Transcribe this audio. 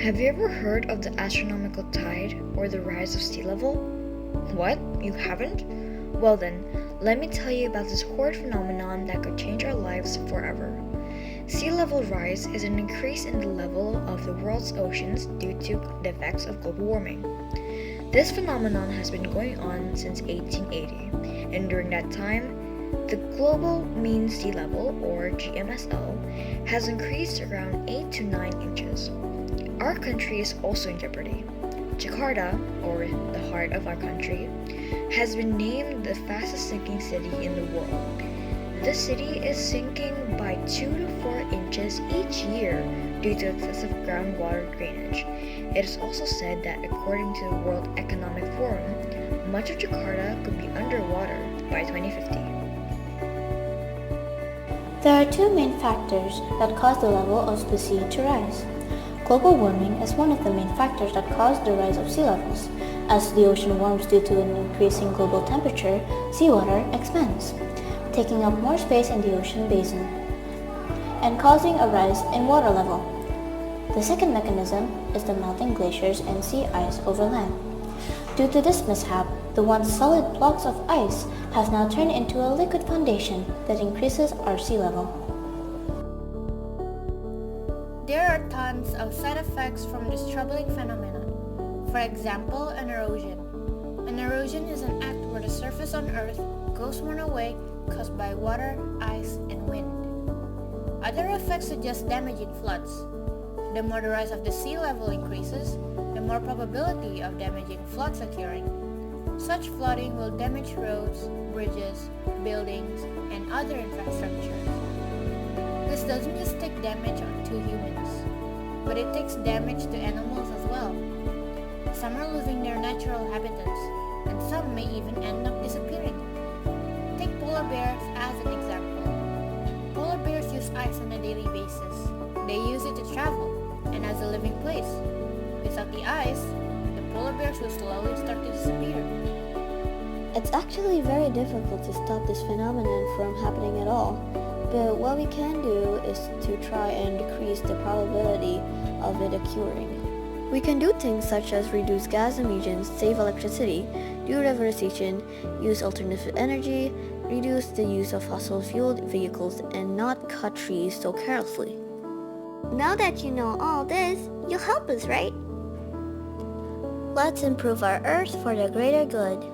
Have you ever heard of the astronomical tide or the rise of sea level? What? You haven't? Well then, let me tell you about this horrid phenomenon that could change our lives forever. Sea level rise is an increase in the level of the world's oceans due to the effects of global warming. This phenomenon has been going on since 1880, and during that time, the global mean sea level, or GMSL, has increased around 8 to 9 inches. Our country is also in jeopardy. Jakarta, or the heart of our country, has been named the fastest sinking city in the world. The city is sinking by 2 to 4 inches each year due to excessive groundwater drainage. It is also said that according to the World Economic Forum, much of Jakarta could be underwater by 2050. There are two main factors that cause the level of the sea to rise. Global warming is one of the main factors that cause the rise of sea levels. As the ocean warms due to an increasing global temperature, seawater expands, taking up more space in the ocean basin and causing a rise in water level. The second mechanism is the melting glaciers and sea ice over land. Due to this mishap, the once solid blocks of ice have now turned into a liquid foundation that increases our sea level. There are tons of side effects from this troubling phenomenon. For example, an erosion. An erosion is an act where the surface on Earth goes worn away caused by water, ice, and wind. Other effects suggest damaging floods. The more the rise of the sea level increases, the more probability of damaging floods occurring. Such flooding will damage roads, bridges, buildings, and other infrastructure. This doesn't just take damage onto humans, but it takes damage to animals as well. Some are losing their natural habitats, and some may even end up disappearing. Take polar bears as an example. Polar bears use ice on a daily basis. They use it to travel, and as a living place. Without the ice, the polar bears will slowly start to disappear. It's actually very difficult to stop this phenomenon from happening at all, but what we can do is to try and decrease the probability of it occurring. We can do things such as reduce gas emissions, save electricity, do reforestation, use alternative energy, reduce the use of fossil-fueled vehicles, and not cut trees so carelessly. Now that you know all this, you'll help us, right? Let's improve our Earth for the greater good.